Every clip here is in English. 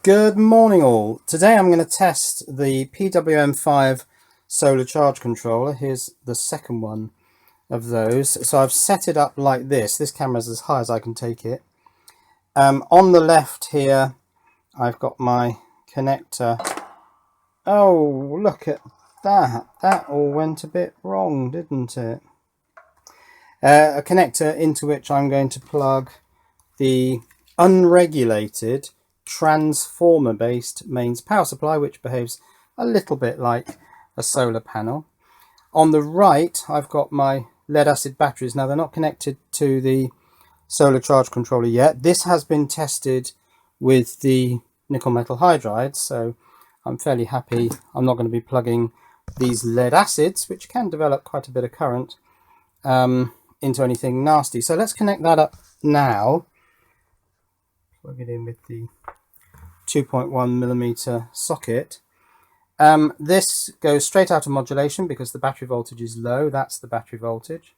Good morning all. Today I'm going to test the PWM5 solar charge controller. Here's the second one of those. So I've set it up like this. This camera's as high as I can take it. On the left here I've got my connector. Oh, look at that. That all went a bit wrong, didn't it? A connector into which I'm going to plug the unregulated transformer based mains power supply, which behaves a little bit like a solar panel. On the right I've got my lead acid batteries. Now they're not connected to the solar charge controller yet. This has been tested with the nickel metal hydrides, so I'm fairly happy I'm not going to be plugging these lead acids, which can develop quite a bit of current, into anything nasty. So let's connect that up now. Plug it in with the 2.1mm socket. This goes straight out of modulation because the battery voltage is low. That's the battery voltage,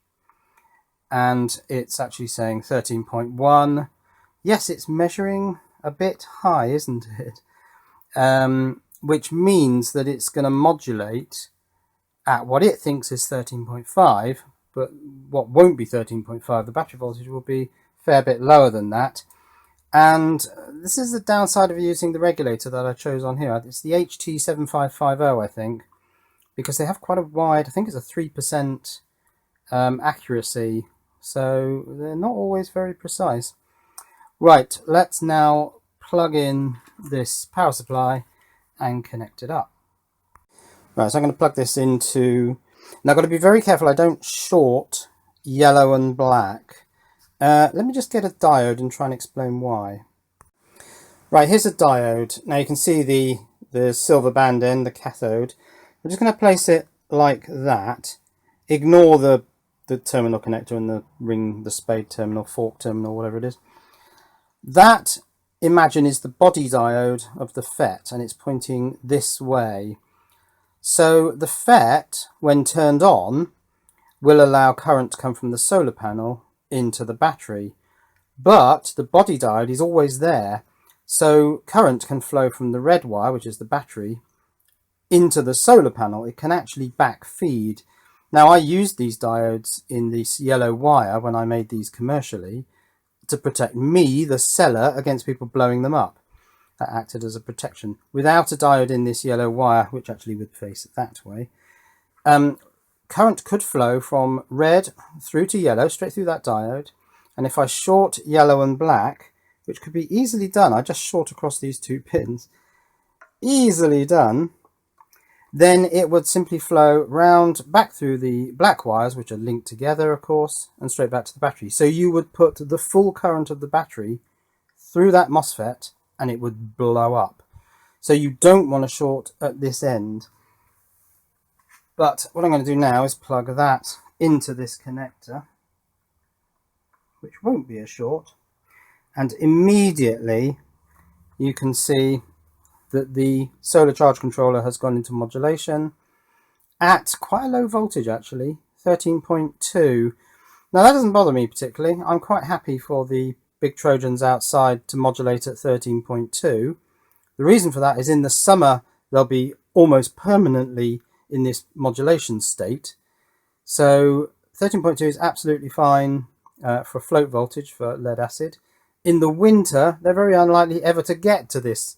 and it's actually saying 13.1. Yes, it's measuring a bit high, isn't it? Which means that it's going to modulate at what it thinks is 13.5, but what won't be 13.5. The battery voltage will be a fair bit lower than that. And this is the downside of using the regulator that I chose on here. It's the HT7550, I think, because they have quite a wide, I think it's a 3% accuracy, so they're not always very precise. Right, let's now plug in this power supply and connect it up. Right, so I'm going to plug this into... Now I've got to be very careful I don't short yellow and black. Let me just get a diode and try and explain why. Right, here's a diode. Now you can see the silver band end, the cathode. I'm just going to place it like that. Ignore the terminal connector and the ring, the spade terminal, fork terminal, whatever it is. That, imagine, is the body diode of the FET, and it's pointing this way. So the FET, when turned on, will allow current to come from the solar panel into the battery, but the body diode is always there, so current can flow from the red wire, which is the battery, into the solar panel. It can actually back feed. Now I used these diodes in this yellow wire when I made these commercially to protect me, the seller, against people blowing them up. That acted as a protection. Without a diode in this yellow wire, which actually would face it that way, current could flow from red through to yellow, straight through that diode. And if I short yellow and black, which could be easily done, I just short across these two pins, easily done, then it would simply flow round back through the black wires, which are linked together, of course, and straight back to the battery. So you would put the full current of the battery through that MOSFET and it would blow up. So you don't want to short at this end. But what I'm going to do now is plug that into this connector, which won't be a short, and immediately you can see that the solar charge controller has gone into modulation at quite a low voltage, actually, 13.2. Now that doesn't bother me particularly. I'm quite happy for the big Trojans outside to modulate at 13.2. The reason for that is in the summer they'll be almost permanently in this modulation state. So 13.2 is absolutely fine for float voltage for lead acid. In the winter, they're very unlikely ever to get to this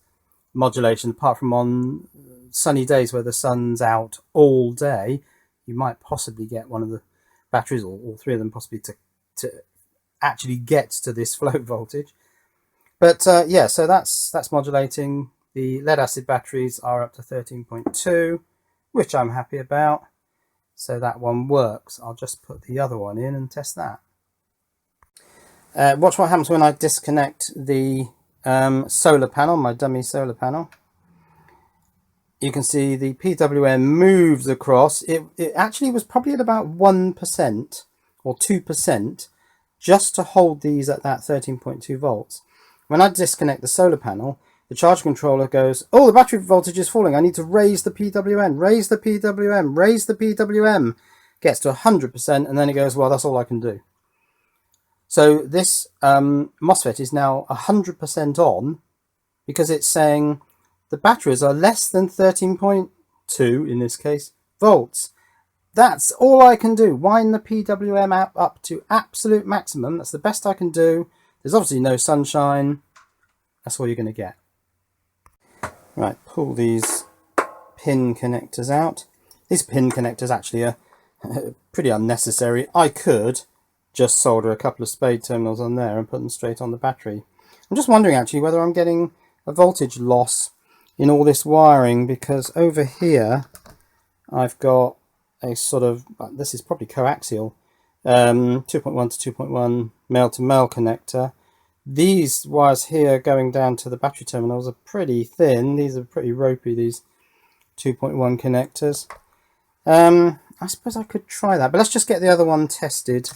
modulation, apart from on sunny days where the sun's out all day. You might possibly get one of the batteries, or all three of them possibly, to actually get to this float voltage. But yeah, so that's modulating. The lead acid batteries are up to 13.2, which I'm happy about. So that one works. I'll just put the other one in and test that. Watch what happens when I disconnect the solar panel, my dummy solar panel. You can see the PWM moves across. It actually was probably at about 1% or 2% just to hold these at that 13.2 volts. When I disconnect the solar panel, the charge controller goes, oh, the battery voltage is falling. I need to raise the PWM, raise the PWM, raise the PWM. Gets to 100%, and then it goes, well, that's all I can do. So this MOSFET is now 100% on, because it's saying the batteries are less than 13.2, in this case, volts. That's all I can do. Wind the PWM app up to absolute maximum. That's the best I can do. There's obviously no sunshine. That's all you're going to get. Right, pull these pin connectors out. These pin connectors actually are pretty unnecessary. I could just solder a couple of spade terminals on there and put them straight on the battery. I'm just wondering actually whether I'm getting a voltage loss in all this wiring, because over here I've got a sort of, this is probably coaxial, 2.1 to 2.1 male to male connector. These wires here going down to the battery terminals are pretty thin. These are pretty ropey, these 2.1 connectors. I suppose I could try that, but let's just get the other one tested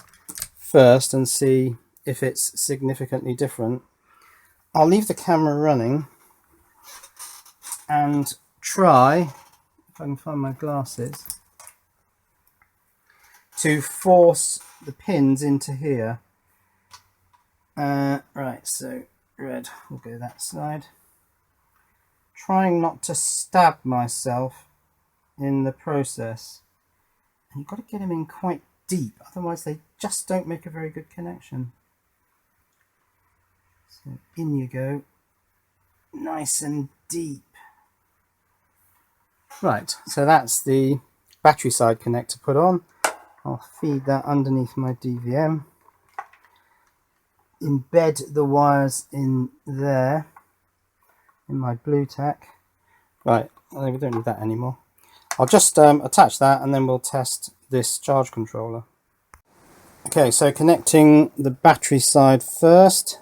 first and see if it's significantly different. I'll leave the camera running and try, if I can find my glasses, to force the pins into here. Right, so red, we'll go that side. Trying not to stab myself in the process. And you've got to get them in quite deep, otherwise they just don't make a very good connection. So in you go, nice and deep. Right, so that's the battery side connector put on. I'll feed that underneath my DVM. Embed the wires in there, in my blue tack. Right, we don't need that anymore. I'll just attach that and then we'll test this charge controller. Okay, so connecting the battery side first.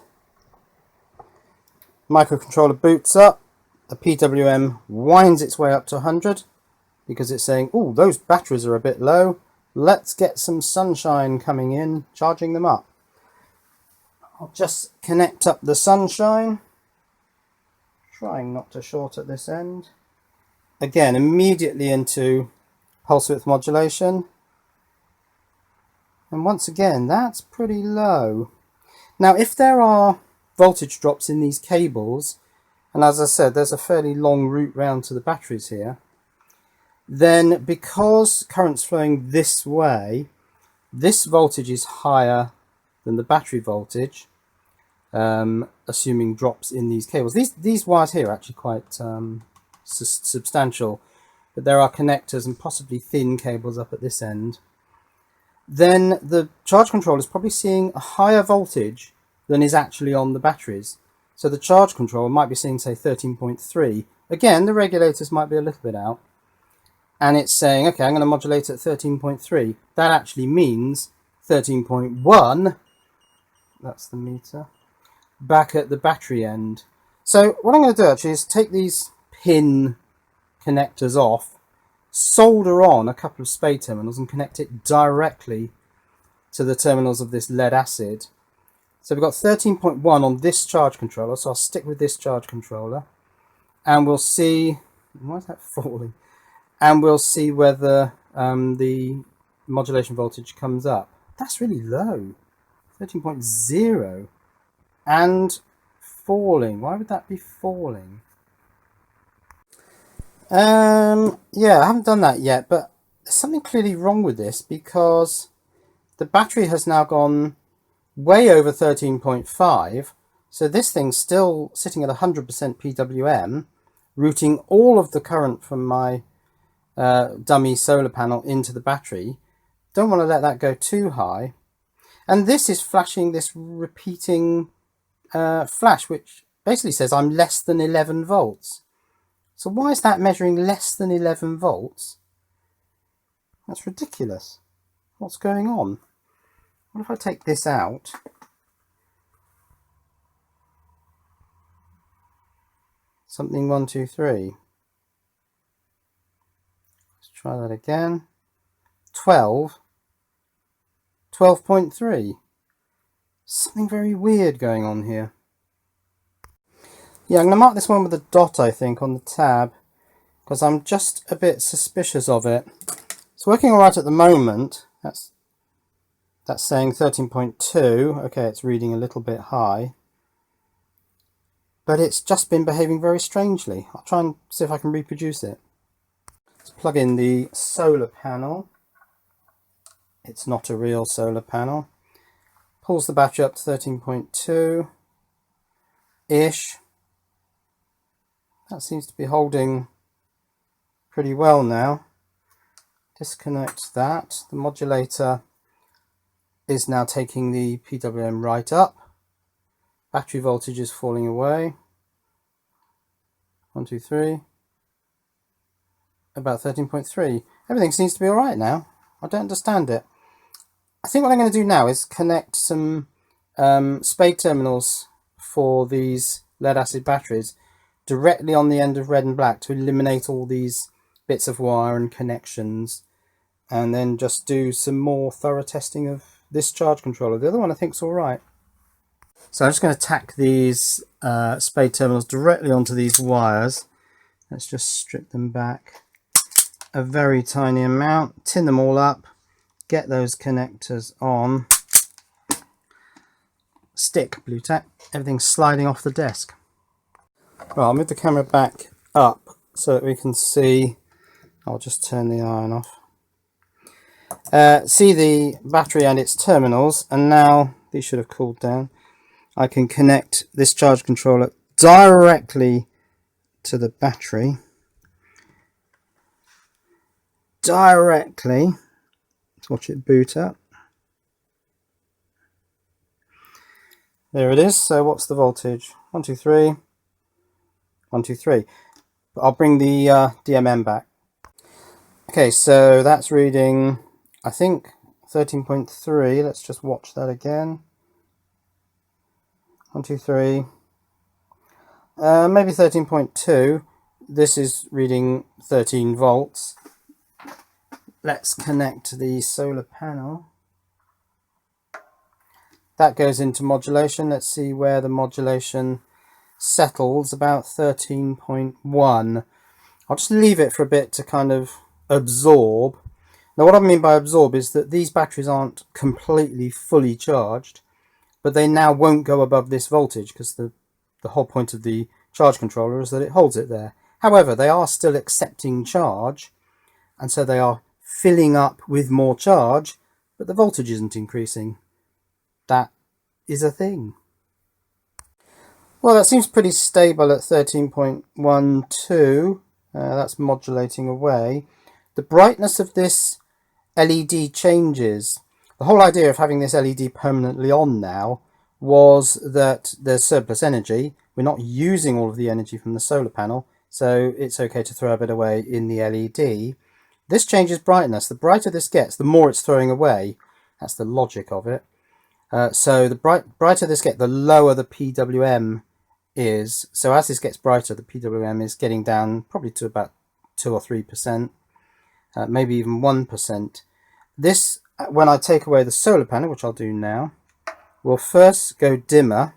Microcontroller boots up. The PWM winds its way up to 100 because it's saying, oh, those batteries are a bit low. Let's get some sunshine coming in, charging them up. I'll just connect up the sunshine, trying not to short at this end. Again, immediately into pulse width modulation. And once again, that's pretty low. Now, if there are voltage drops in these cables, and as I said, there's a fairly long route round to the batteries here, then because current's flowing this way, this voltage is higher than the battery voltage, assuming drops in these cables. These wires here are actually quite substantial, but there are connectors and possibly thin cables up at this end. Then the charge controller is probably seeing a higher voltage than is actually on the batteries. So the charge controller might be seeing, say, 13.3. Again, the regulators might be a little bit out. And it's saying, okay, I'm going to modulate at 13.3. That actually means 13.1, that's the meter, back at the battery end. So what I'm going to do actually is take these pin connectors off, solder on a couple of spade terminals and connect it directly to the terminals of this lead acid. So we've got 13.1 on this charge controller, so I'll stick with this charge controller and we'll see, why is that falling? And we'll see whether the modulation voltage comes up. That's really low, 13.0, and falling. Why would that be falling? Yeah, I haven't done that yet, but there's something clearly wrong with this because the battery has now gone way over 13.5, so this thing's still sitting at 100% PWM, routing all of the current from my dummy solar panel into the battery. Don't want to let that go too high. And this is flashing this repeating flash, which basically says I'm less than 11 volts. So why is that measuring less than 11 volts? That's ridiculous. What's going on? What if I take this out? Something 1, 2, 3. Let's try that again. 12. 12.3. Something very weird going on here. Yeah, I'm going to mark this one with a dot, I think, on the tab, because I'm just a bit suspicious of it. It's working all right at the moment. That's saying 13.2. Okay, it's reading a little bit high. but it's just been behaving very strangely. I'll try and see if I can reproduce it. Let's plug in the solar panel. It's not a real solar panel. Pulls the battery up to 13.2-ish. That seems to be holding pretty well now. Disconnect that. The modulator is now taking the PWM right up. Battery voltage is falling away. 1, 2, 3. About 13.3. Everything seems to be alright now. I don't understand it. I think what I'm going to do now is connect some spade terminals for these lead acid batteries directly on the end of red and black to eliminate all these bits of wire and connections, and then just do some more thorough testing of this charge controller. The other one I think is alright. So I'm just going to tack these spade terminals directly onto these wires. Let's just strip them back a very tiny amount, tin them all up, get those connectors on, stick blue tack, everything's sliding off the desk. Well, I'll move the camera back up so that we can see. I'll just turn the iron off. See the battery and its terminals, and now these should have cooled down. I can connect this charge controller directly to the battery. Directly. Let's watch it boot up. There it is. So what's the voltage? 1, 2, 3. 1, 2, 3. I'll bring the DMM back. Okay, so that's reading, I think, 13.3. Let's just watch that again. 1, 2, 3. Maybe 13.2. This is reading 13 volts. Let's connect the solar panel. That goes into modulation. Let's see where the modulation settles, about 13.1. I'll just leave it for a bit to kind of absorb. Now what I mean by absorb is that these batteries aren't completely fully charged, but they now won't go above this voltage because the whole point of the charge controller is that it holds it there. However, they are still accepting charge, and so they are filling up with more charge, but the voltage isn't increasing. That is a thing. Well, that seems pretty stable at 13.12. That's modulating away. The brightness of this LED changes. The whole idea of having this LED permanently on now was that there's surplus energy. We're not using all of the energy from the solar panel, so it's okay to throw a bit away in the LED. This changes brightness. The brighter this gets, the more it's throwing away. That's the logic of it. So the brighter this gets, the lower the PWM is. So as this gets brighter, the PWM is getting down probably to about 2 or 3%, maybe even 1%. This, when I take away the solar panel, which I'll do now, will first go dimmer,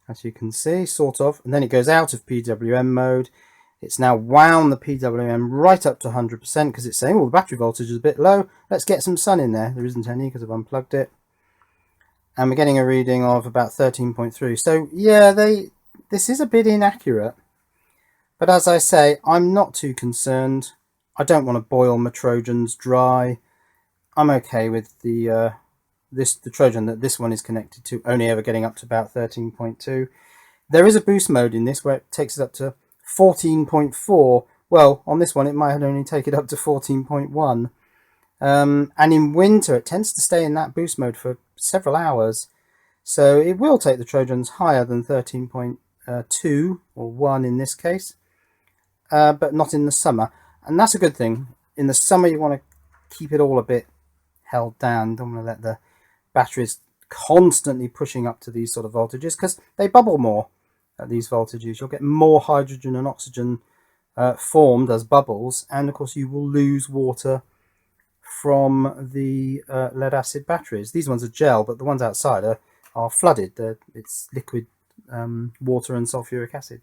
as you can see, sort of, and then it goes out of PWM mode. It's now wound the PWM right up to 100% because it's saying, oh, the battery voltage is a bit low. Let's get some sun in there. There isn't any because I've unplugged it. And we're getting a reading of about 13.3. So yeah, this is a bit inaccurate. But as I say, I'm not too concerned. I don't want to boil my Trojans dry. I'm okay with the Trojan that this one is connected to only ever getting up to about 13.2. There is a boost mode in this where it takes it up to 14.4. Well, on this one it might only take it up to 14.1. And in winter it tends to stay in that boost mode for several hours, so it will take the Trojans higher than 13.2 or 1 in this case, but not in the summer, and that's a good thing. In the summer you want to keep it all a bit held down. Don't want to let the batteries constantly pushing up to these sort of voltages because they bubble more at these voltages. You'll get more hydrogen and oxygen formed as bubbles, and of course you will lose water from the lead acid batteries. These ones are gel, but the ones outside are flooded. It's liquid water and sulfuric acid.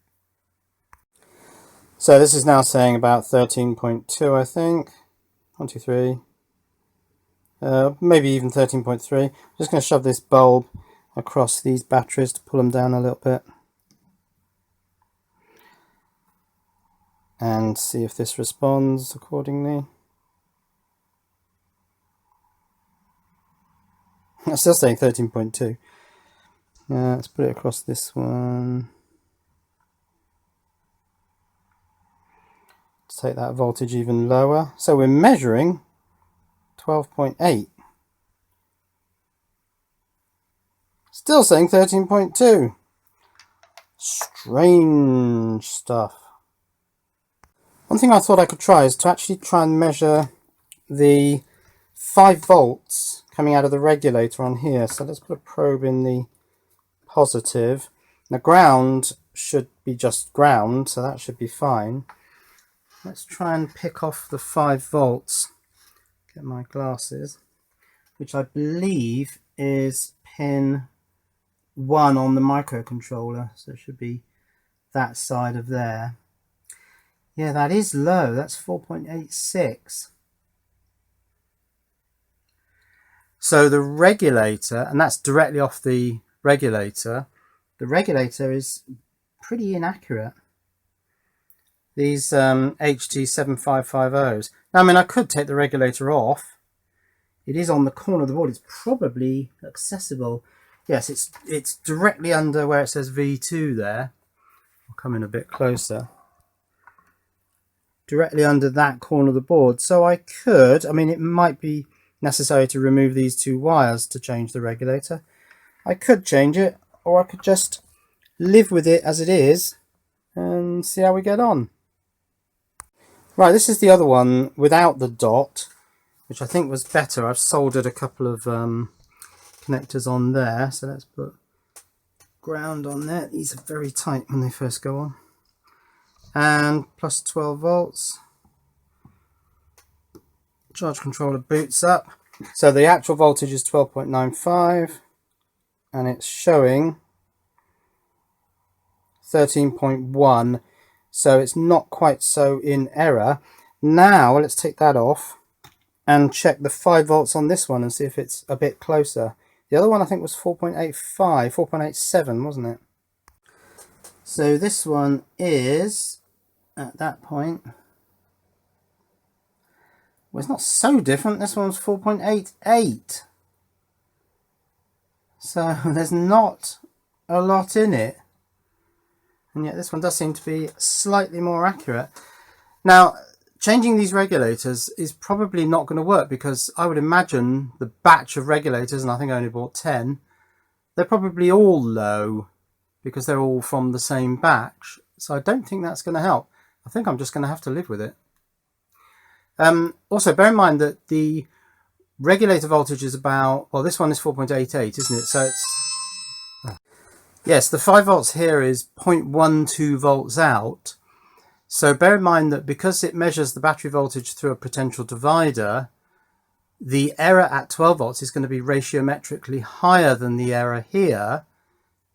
So this is now saying about 13.2, I think. 1, 2, 3. Maybe even 13.3. I'm just going to shove this bulb across these batteries to pull them down a little bit. and see if this responds accordingly. I'm still saying 13.2. Let's put it across this one. Let's take that voltage even lower. So we're measuring 12.8. Still saying 13.2. Strange stuff. One thing I thought I could try is to actually try and measure the 5 volts coming out of the regulator on here. So let's put a probe in the positive. Now ground should be just ground, so that should be fine. Let's try and pick off the 5 volts. Get my glasses, which I believe is pin 1 on the microcontroller, so it should be that side of there. Yeah, that is low. That's 4.86. So the regulator, and that's directly off the regulator is pretty inaccurate. These HT7550s. Now, I mean, I could take the regulator off. It is on the corner of the board. It's probably accessible. Yes, it's directly under where it says V2 there. I'll come in a bit closer. Directly under that corner of the board. So I could, I mean, it might be necessary to remove these 2 wires to change the regulator. I could change it, or I could just live with it as it is and see how we get on. Right, this is the other one without the dot, which I think was better. I've soldered a couple of connectors on there, so let's put ground on there. These are very tight when they first go on. And plus 12 volts. Charge controller boots up. So the actual voltage is 12.95 and it's showing 13.1, so it's not quite so in error. Now let's take that off and check the 5 volts on this one and see if it's a bit closer. The other one I think was 4.85, 4.87, wasn't it? So this one is, at that point, well, it's not so different. This one's 4.88. So there's not a lot in it. And yet this one does seem to be slightly more accurate. Now, changing these regulators is probably not going to work, because I would imagine the batch of regulators, and I think I only bought 10, they're probably all low because they're all from the same batch. So I don't think that's going to help. I think I'm just going to have to live with it. Also, bear in mind that the regulator voltage is about, well, this one is 4.88, isn't it? So it's, yes, the 5 volts here is 0.12 volts out. So bear in mind that because it measures the battery voltage through a potential divider, the error at 12 volts is going to be ratiometrically higher than the error here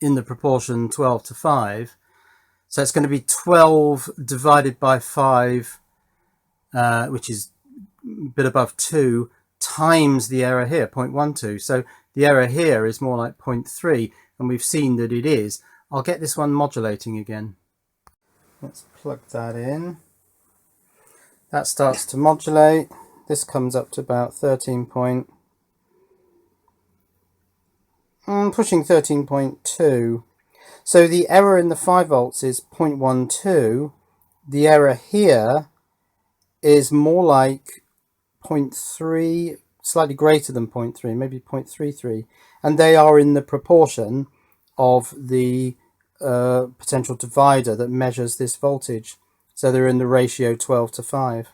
in the proportion 12 to 5. So it's going to be 12 divided by 5, which is a bit above 2, times the error here, 0.12. So the error here is more like 0.3, and we've seen that it is. I'll get this one modulating again. Let's plug that in. That starts to modulate. This comes up to about 13 point, pushing 13.2. So the error in the 5 volts is 0.12. The error here is more like 0.3, slightly greater than 0.3, maybe 0.33. And they are in the proportion of the potential divider that measures this voltage. So they're in the ratio 12 to 5.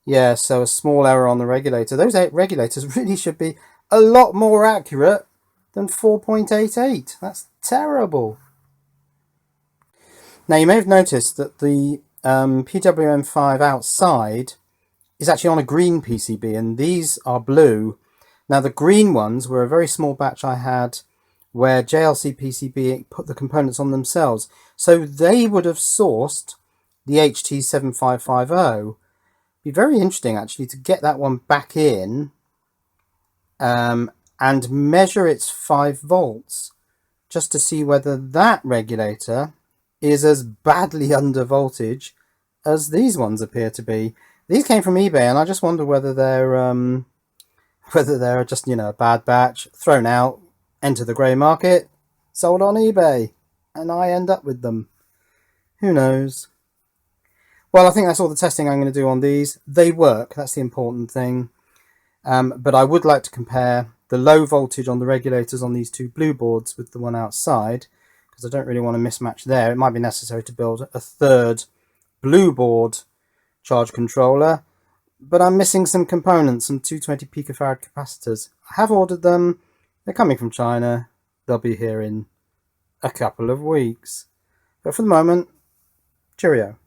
Yeah, so a small error on the regulator. Those 8 regulators really should be a lot more accurate than 4.88. That's terrible. Now you may have noticed that the PWM5 outside is actually on a green PCB, and these are blue. Now the green ones were a very small batch I had where JLC PCB put the components on themselves. So they would have sourced the HT7550. Be very interesting actually to get that one back in and measure its 5 volts just to see whether that regulator is as badly under voltage as these ones appear to be. These came from eBay, and I just wonder whether they're just, you know, a bad batch, thrown out, enter the grey market, sold on eBay, and I end up with them. Who knows? Well, I think that's all the testing I'm going to do on these. They work, that's the important thing. But I would like to compare the low voltage on the regulators on these two blue boards with the one outside, because I don't really want to mismatch there. It might be necessary to build a third blue board charge controller, but I'm missing some components, some 220 picofarad capacitors. I have ordered them. They're coming from China. They'll be here in a couple of weeks. But for the moment, cheerio.